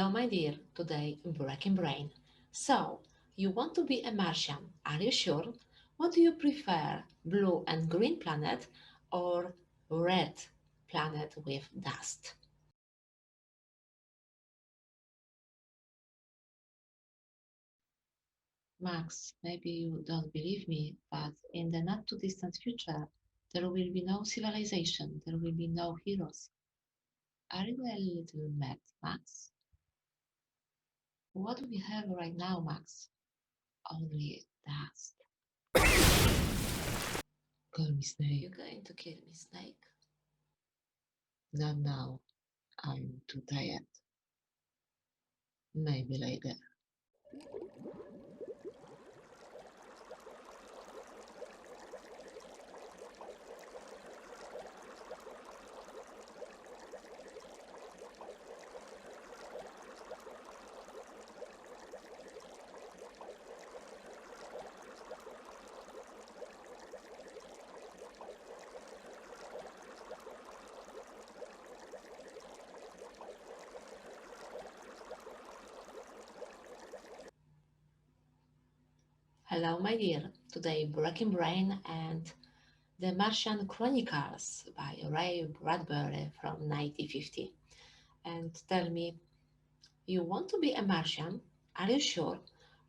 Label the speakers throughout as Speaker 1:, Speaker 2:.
Speaker 1: Hello, my dear. Today, Breaking Brain. So, you want to be a Martian? Are you sure? What do you prefer, blue and green planet or red planet with dust? Max, maybe you don't believe me, but in the not too distant future, there will be no civilization, there will be no heroes. Are you a little mad, Max? What do we have right now, Max? Only dust. Call me Snake. You're going to kill me, Snake? Not now. I'm too tired. Maybe later. Hello, my dear. Today, Breaking Brain and The Martian Chronicles by Ray Bradbury from 1950. And tell me, you want to be a Martian? Are you sure?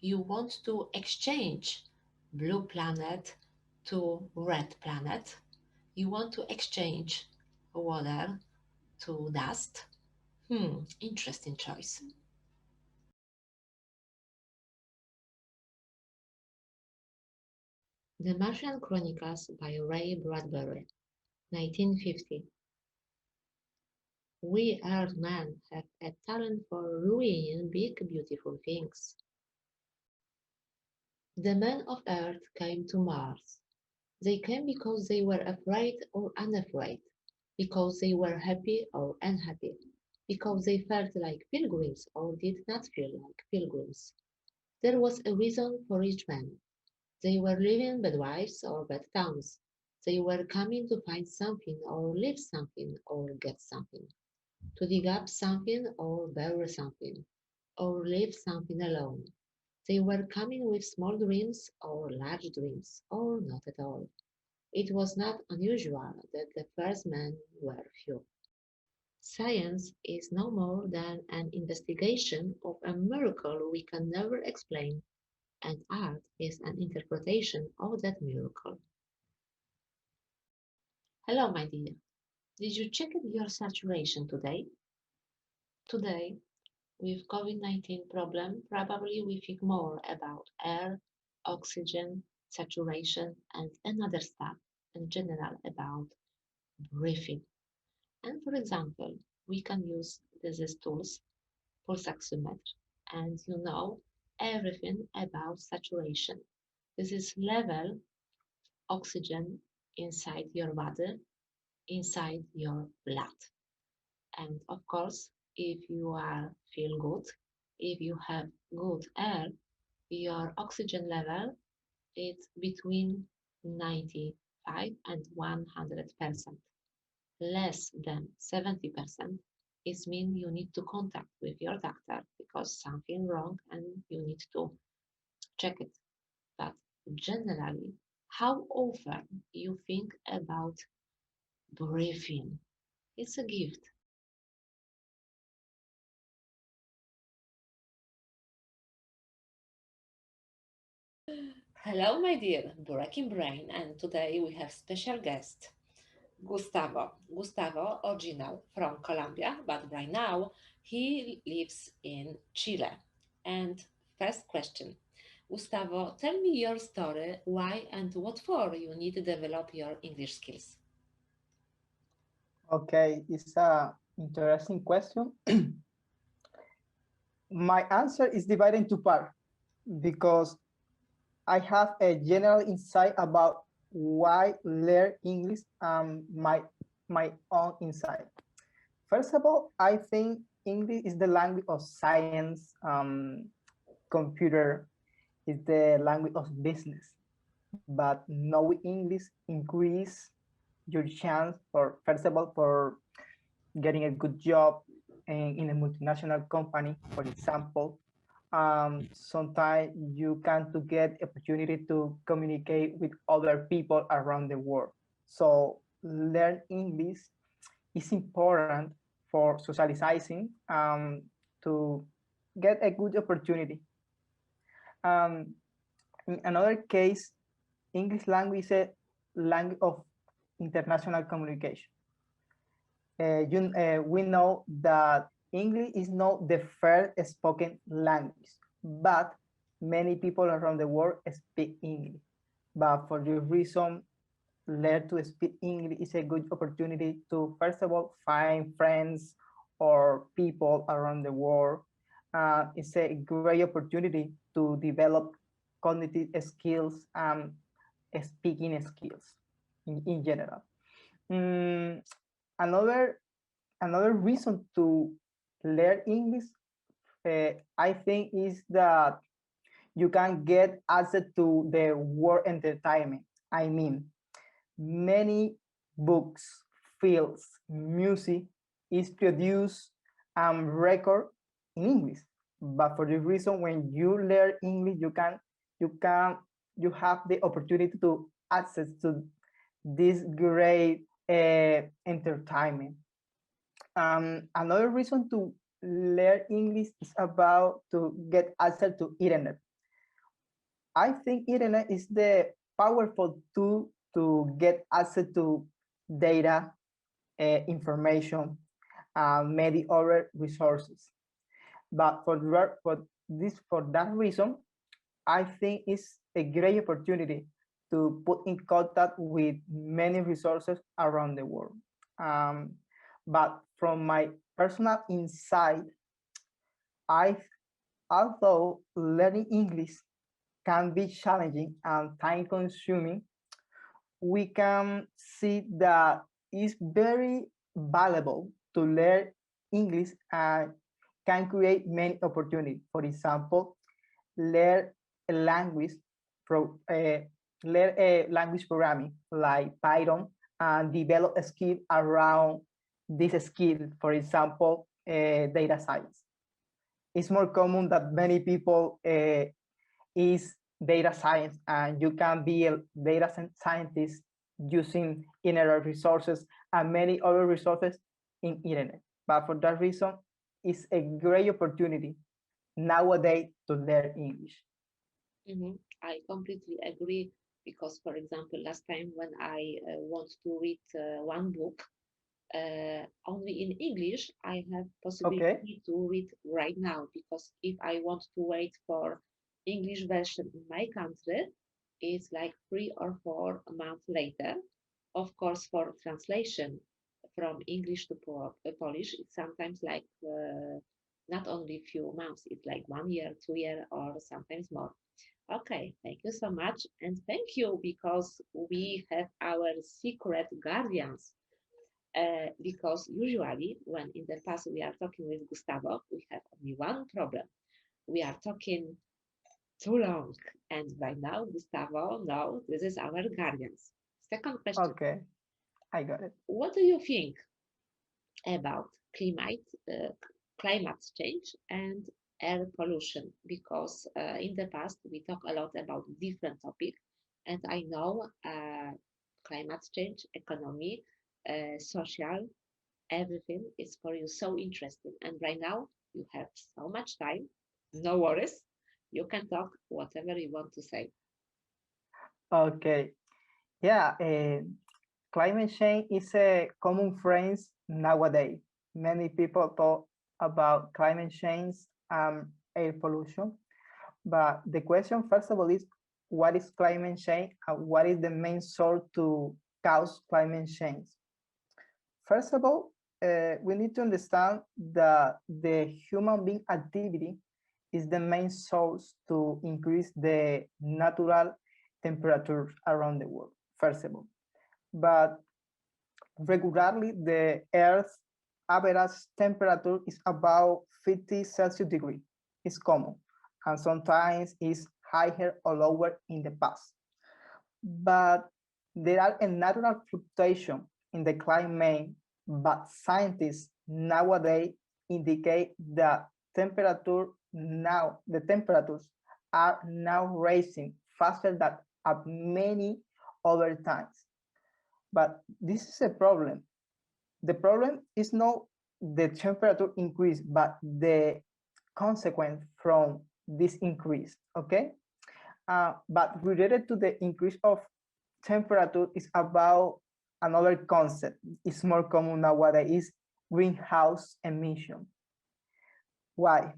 Speaker 1: You want to exchange blue planet to red planet? You want to exchange water to dust? Interesting choice. The Martian Chronicles by Ray Bradbury, 1950. We Earthmen have a talent for ruining big, beautiful things. The men of Earth came to Mars. They came because they were afraid or unafraid, because they were happy or unhappy, because they felt like pilgrims or did not feel like pilgrims. There was a reason for each man. They were living bad lives or bad towns. They were coming to find something or leave something or get something, to dig up something or bury something, or leave something alone. They were coming with small dreams or large dreams, or not at all. It was not unusual that the first men were few. Science is no more than an investigation of a miracle we can never explain, and art is an interpretation of that miracle. Hello, my dear. Did you check your saturation today? Today, with COVID-19 problem, probably we think more about air, oxygen, saturation, and another stuff in general about breathing. And for example, we can use these tools, pulse oximeter, and you know everything about saturation. This is level oxygen inside your body, inside your blood. And of course, if you are feel good, if you have good air, your oxygen level is between 95 and 100%. Less than 70% is mean you need to contact with your doctor because something wrong and you need to check it. But generally, how often you think about breathing? It's a gift. Hello, my dear Breaking Brain, and today we have special guest, Gustavo. Gustavo, original from Colombia, but right now he lives in Chile. And first question, Gustavo, tell me your story, why and what for you need to develop your English skills.
Speaker 2: Okay, it's a interesting question. My answer is divided into part because I have a general insight about why learn English and my own insight. First of all, I think English is the language of science, computer is the language of business. But knowing English increase your chance for, first of all, for getting a good job, in a multinational company, for example, sometimes you can to get opportunity to communicate with other people around the world. So learn English is important for socializing, to get a good opportunity. Um, in another case, English language is a language of international communication. We know that English is not the first spoken language, but many people around the world speak English. But for this reason, learn to speak English is a good opportunity to, first of all, find friends or people around the world. It's a great opportunity to develop cognitive skills and speaking skills in general. Mm, another another reason to learn English, I think, is that you can get access to the world entertainment. I mean, many books, films, music is produced and record in English. But for the reason, when you learn English, you can, you have the opportunity to access to this great entertainment. Another reason to learn English is about to get access to internet. I think internet is the powerful tool to get access to data, information, many other resources. But for that reason, I think it's a great opportunity to put in contact with many resources around the world. Um, but from my personal insight, I although learning English can be challenging and time consuming, we can see that it's very valuable to learn English and can create many opportunities. For example, learn a language, pro, uh, learn a language programming like Python and develop a skill around this skill. For example, data science. It's more common that many people is data science, and you can be a data scientist using internet resources and many other resources in internet. But for that reason, it's a great opportunity nowadays to learn English.
Speaker 1: I completely agree because, for example, last time when I want to read one book only in English, I have
Speaker 2: Okay.
Speaker 1: possibility to read right now because if I want to wait for English version in my country, it's like 3 or 4 months later. Of course, for translation from English to Polish, it's sometimes like not only few months, it's like 1 year, 2 year, or sometimes more. Okay, thank you so much. And thank you because we have our secret guardians. Because usually, when in the past we are talking with Gustavo, we have only one problem. We are talking too long. And right now, Gustavo, no, this is our guardians. Second question.
Speaker 2: Okay, I got it.
Speaker 1: What do you think about uh, climate change and air pollution? Because in the past we talk a lot about different topics, and I know climate change, economy, social, everything is for you so interesting. And right now you have so much time, no worries. You can talk whatever you want to say.
Speaker 2: Okay, yeah, climate change is a common phrase nowadays. Many people talk about climate change and air pollution. But the question, first of all, is what is climate change and what is the main source to cause climate change? First of all, we need to understand that the human being activity is the main source to increase the natural temperatures around the world, first of all. But regularly, the Earth's average temperature is about 50 Celsius degree. It's common, and sometimes it's higher or lower in the past. But there are a natural fluctuation in the climate, but scientists nowadays indicate that the temperatures are now rising faster than at many other times. But this is a problem. The problem is not the temperature increase, but the consequence from this increase, okay? But related to the increase of temperature is about another concept. It's more common nowadays, greenhouse emission. Why?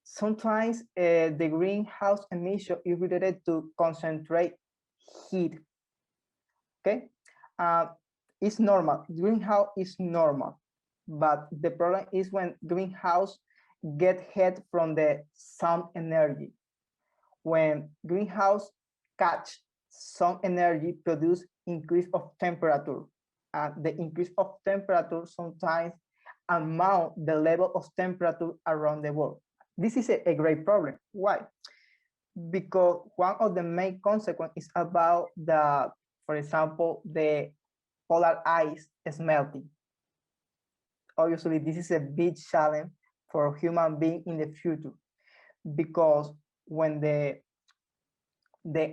Speaker 2: Sometimes the greenhouse emission is related to concentrate heat, okay? It's normal, greenhouse is normal, but the problem is when greenhouse get heat from the sun energy. When greenhouse catch sun energy, produce increase of temperature. And the increase of temperature sometimes amount the level of temperature around the world. This is a great problem. Why? Because one of the main consequences is about for example, the polar ice is melting. Obviously, this is a big challenge for human being in the future, because when the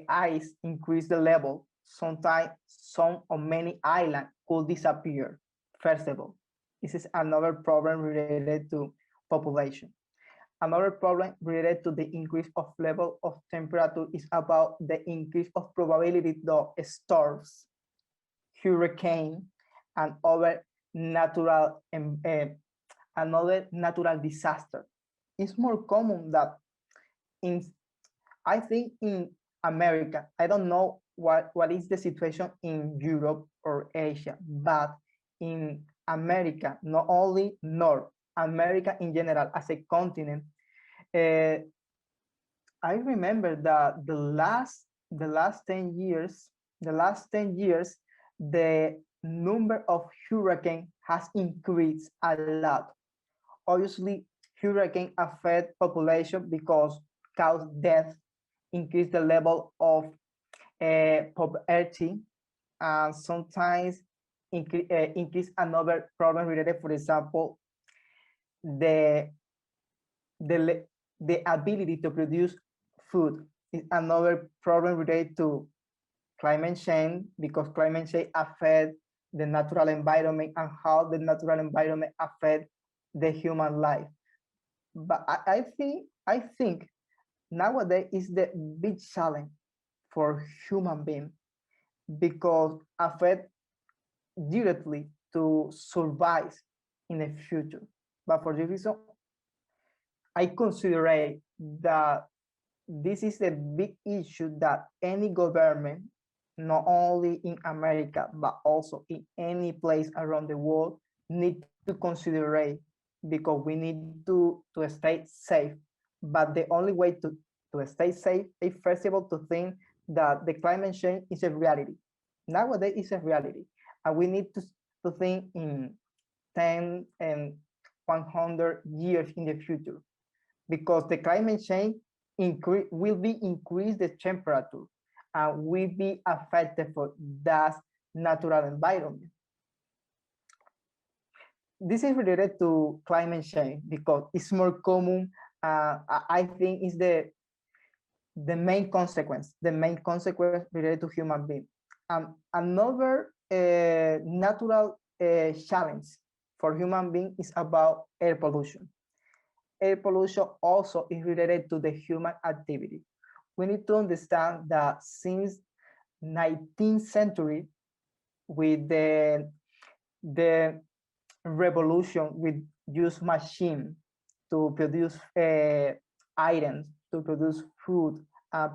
Speaker 2: ice increase the level, sometimes some or many islands could disappear. First of all, this is another problem related to population. Another problem related to the increase of level of temperature is about the increase of probability of storms, hurricane, and other natural disaster. It's more common that in, I think in America, I don't know what is the situation in Europe or Asia, but in America, not only North America in general as a continent, I remember that the last 10 years, the number of hurricanes has increased a lot. Obviously, hurricane affect population because cause death, increase the level of poverty, and sometimes increase another problem related, for example, the ability to produce food is another problem related to climate change, because climate change affects the natural environment and how the natural environment affects the human life. But I think nowadays is the big challenge for human being, because affect directly to survive in the future. But for this reason, I consider that this is a big issue that any government, not only in America, but also in any place around the world, need to consider, because we need to stay safe. But the only way to stay safe is, first of all, to think that the climate change is a reality. Nowadays, it's a reality. And we need to think in 10 and 100 years in the future, because the climate change will increase the temperature and will be affected for that natural environment. This is related to climate change because it's more common. I think is the main consequence related to human being. Another natural challenge for human being is about air pollution. Air pollution also is related to the human activity. We need to understand that since 19th century, with the revolution with use machine to produce items, to produce food,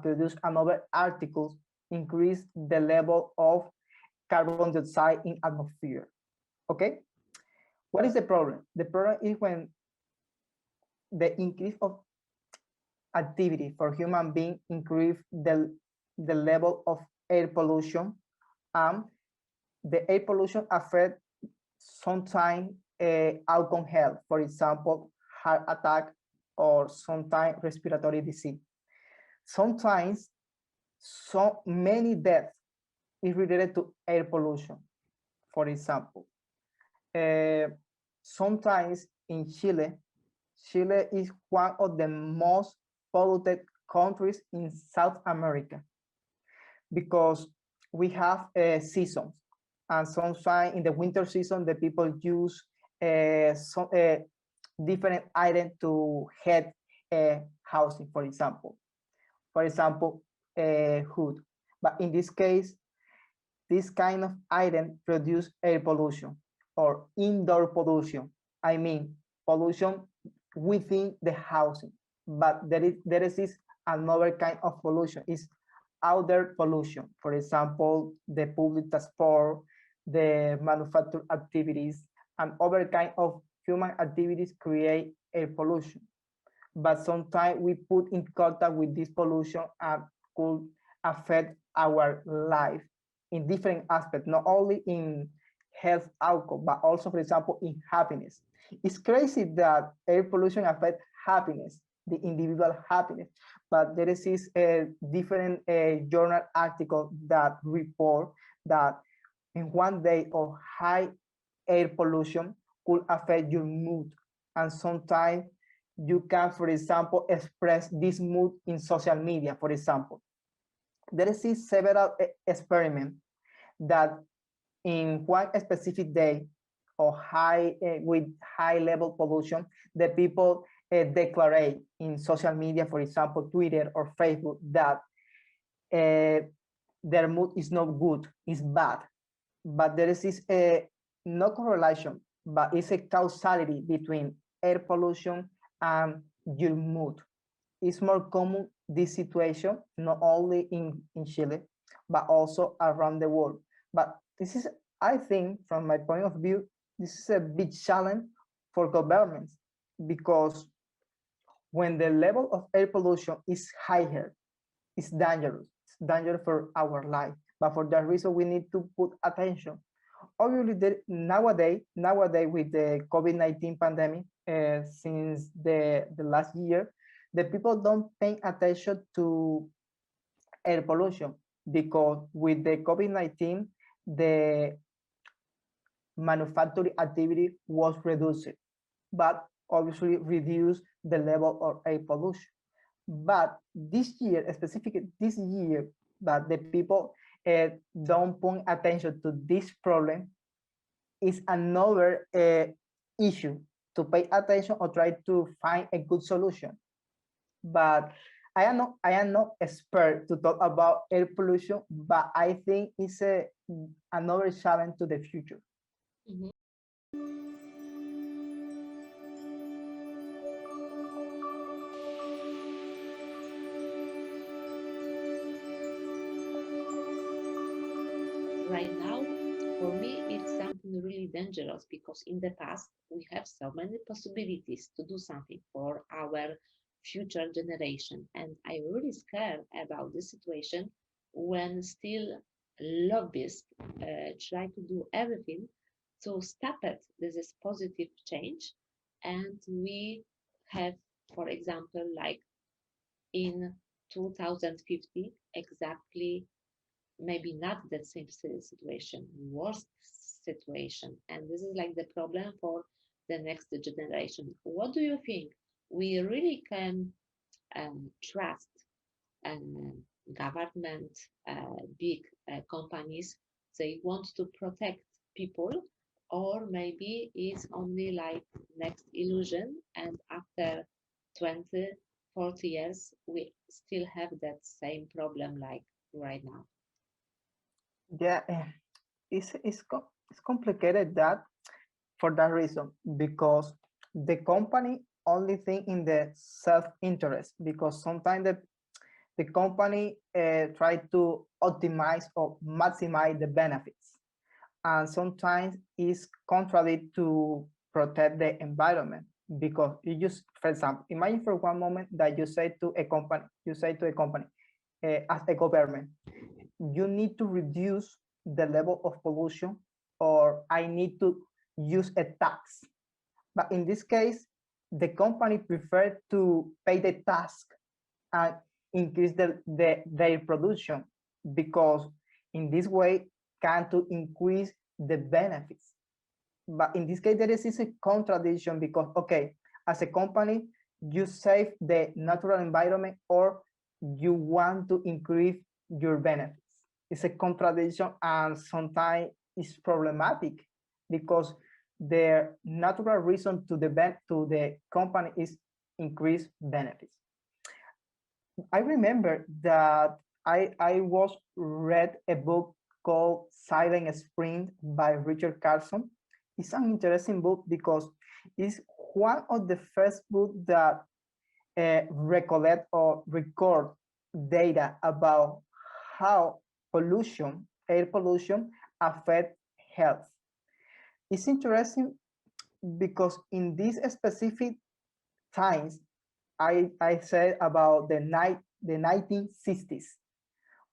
Speaker 2: produce another articles, increase the level of carbon dioxide in atmosphere. Okay, what is the problem? The problem is when the increase of activity for human being increase the level of air pollution. The air pollution affect sometimes outcome health, for example, heart attack, or sometimes respiratory disease. Sometimes so many deaths is related to air pollution. For example, Sometimes in Chile is one of the most polluted countries in South America because we have seasons, and sometimes in the winter season the people use some different items to heat housing, for example. Hood. But in this case, this kind of item produce air pollution or indoor pollution. I mean, pollution within the housing. But there is another kind of pollution. Is outdoor pollution. For example, the public transport, the manufacturing activities, and other kind of human activities create air pollution. But sometimes we put in contact with this pollution and could affect our life in different aspects, not only in health outcome, but also, for example, in happiness. It's crazy that air pollution affects happiness, the individual happiness, but there is a different journal article that report that in one day of high air pollution could affect your mood. And sometimes you can, for example, express this mood in social media, for example. There is several experiments that in one specific day or with high level pollution, the people declare in social media, for example, Twitter or Facebook, that their mood is not good, it's bad. But there is no correlation, but it's a causality between air pollution and your mood. It's more common, this situation, not only in Chile, but also around the world. But this is, I think, from my point of view, this is a big challenge for governments, because when the level of air pollution is higher, it's dangerous. It's dangerous for our life. But for that reason, we need to put attention. Obviously, nowadays with the COVID-19 pandemic, since the last year, the people don't pay attention to air pollution, because with the COVID-19, the manufacturing activity was reduced, but obviously reduced the level of air pollution. But this year, specifically this year, that the people don't pay attention to this problem, is another issue to pay attention or try to find a good solution. But I am not expert to talk about air pollution, but I think it's another challenge to the future.
Speaker 1: Mhm. Right now, for me, it's something really dangerous because in the past we have so many possibilities to do something for our future generation, and I'm really scared about the situation when still lobbyists try to do everything to stop it. This is positive change, and we have, for example, like in 2050, exactly, maybe not that same situation, worst situation. And this is like the problem for the next generation. What do you think? We really can trust government, big companies, they want to protect people, or maybe it's only like next illusion, and after 20, 40 years, we still have that same problem like right now.
Speaker 2: Yeah, it's complicated that for that reason, because the company only think in the self-interest, because sometimes the company try to optimize or maximize the benefits, and sometimes it's contrary to protect the environment. Because you just, for example, imagine for one moment that you say to a company, as a government, you need to reduce the level of pollution, or I need to use a tax. But in this case, the company prefer to pay the tax and increase their production, because in this way can to increase the benefits. but in this case, there is a contradiction because, okay, as a company, you save the natural environment or you want to increase your benefits. It's a contradiction and sometimes it's problematic because the natural reason to the company is increase benefits. I remember that I was read a book called Silent Spring by Richard Carlson. It's an interesting book because it's one of the first books that recollect or record data about how pollution, air pollution, affect health. It's interesting because in these specific times, I said about the 1960s,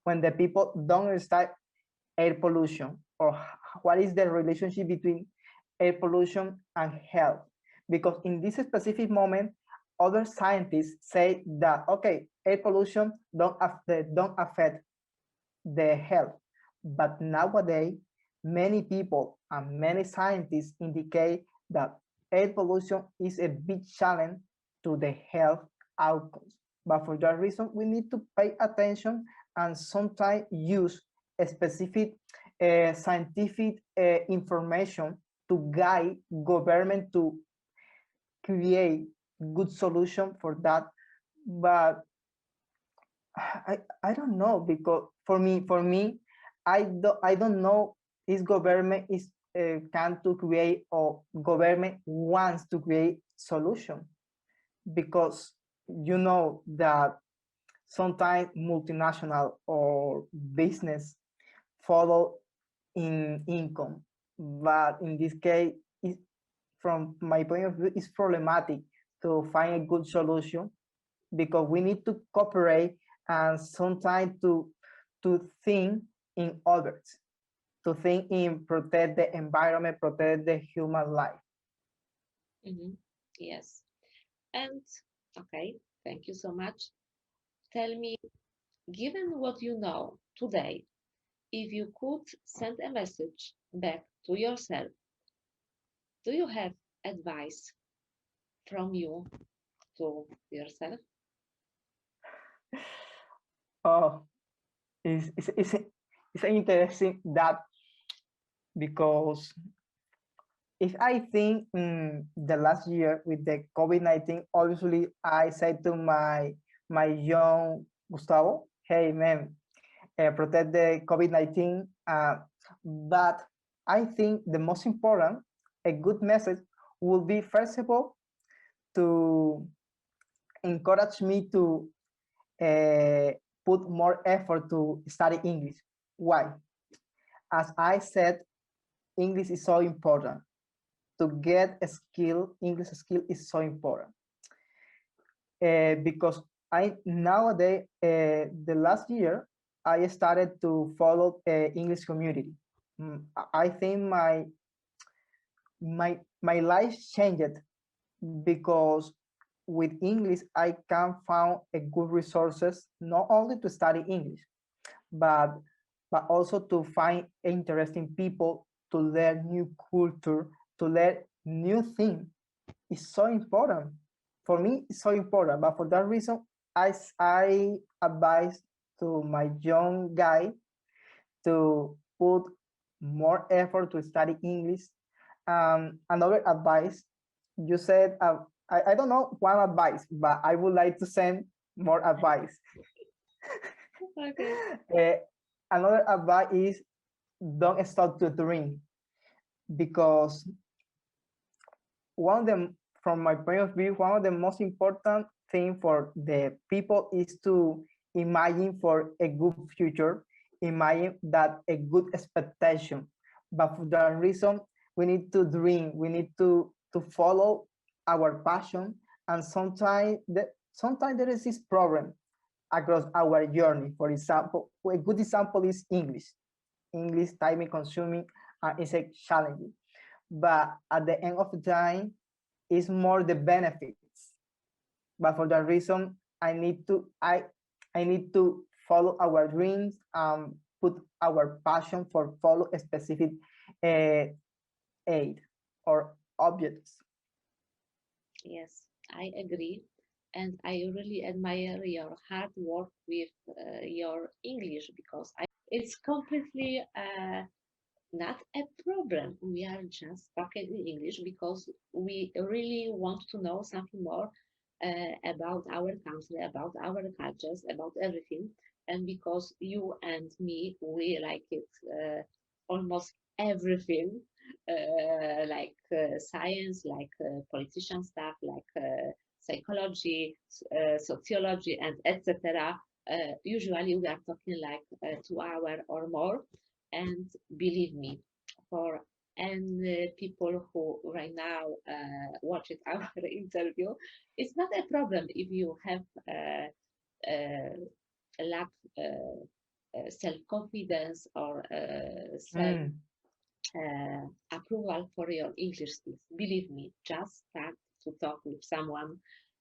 Speaker 2: when the people don't understand air pollution or what is the relationship between air pollution and health. Because in this specific moment, other scientists say that, okay, air pollution don't affect the health. But nowadays, many people and many scientists indicate that air pollution is a big challenge to the health outcomes. But for that reason, we need to pay attention and sometimes use a specific scientific information to guide government to create good solution for that. But I don't know because for me I don't know if government is can to create or government wants to create solution because you know that sometimes multinational or business follow in income, but in this case it, from my point of view it's problematic to find a good solution because we need to cooperate and sometimes to think in others, to think in protect the environment, protect the human life.
Speaker 1: Yes. And okay, thank you so much. Tell me, given what you know today, if you could send a message back to yourself, do you have advice from you to yourself?
Speaker 2: Oh, it's interesting that because if I think the last year with the COVID-19, obviously I said to my young Gustavo, hey man, protect the COVID-19. But I think the most important, a good message will be first of all to encourage me to put more effort to study English. Why? As I said, English is so important. To get a skill, English skill is so important. Because I nowadays, the last year, I started to follow English community. I think my life changed because with English I can find a good resources not only to study English, but also to find interesting people, to learn new culture, to learn new thing. It's so important. For me, it's so important. But for that reason, I advise to my young guy to put more effort to study English. Another advice, you said, I don't know one advice, but I would like to send more advice.
Speaker 1: Okay.
Speaker 2: Another advice is don't stop to dream because one of the, from my point of view, one of the most important thing for the people is to imagine for a good future, imagine that a good expectation. But for that reason, we need to dream, we need to follow our passion, and sometimes there is this problem across our journey. For example, a good example is English. English time consuming is a challenging, but at the end of the time, it's more the benefits. But for that reason, I need to follow our dreams, put our passion for follow a specific aid. or objects.
Speaker 1: Yes, I agree. And I really admire your hard work with your English because it's completely not a problem. We are just talking in English because we really want to know something more about our country, about our cultures, about everything. And because you and me, we like it almost everything, science, like politician stuff, like psychology, sociology, and etc. Usually we are talking like 2 hours or more, and believe me, for and people who right now watch it our interview, it's not a problem if you have a lack self-confidence or self approval for your English skills. Believe me, just start to talk with someone,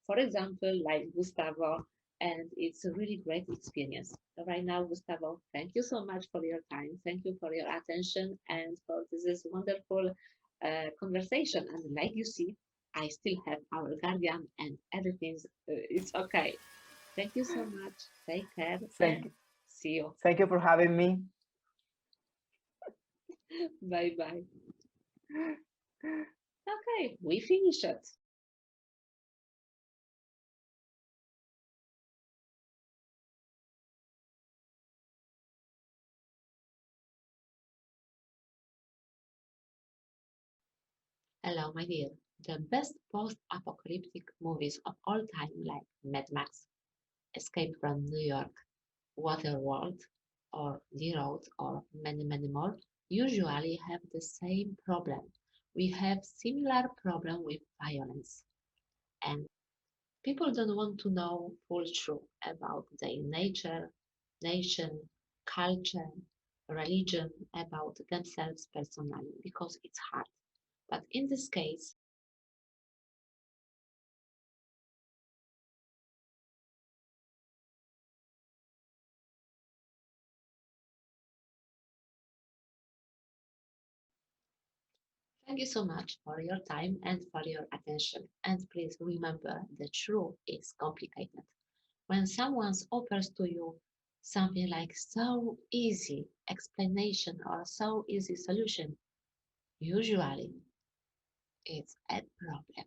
Speaker 1: for example, like Gustavo, and it's a really great experience. Right now, Gustavo, thank you so much for your time. Thank you for your attention and for this wonderful conversation. And like you see, I still have our guardian and everything's it's okay. Thank you so much. Take care
Speaker 2: Thank
Speaker 1: and
Speaker 2: you.
Speaker 1: see you.
Speaker 2: Thank you for having me.
Speaker 1: Bye bye. Okay, we finished it. Hello, my dear. The best post-apocalyptic movies of all time, like Mad Max, Escape from New York, Waterworld, or The Road, or many, many more, usually have the same problem. We have similar problem with violence, and people don't want to know full truth about their nature, nation, culture, religion, about themselves personally, because it's hard. But in this case, thank you so much for your time and for your attention. And please remember the truth is complicated. When someone offers to you something like so easy explanation or so easy solution, usually it's a problem.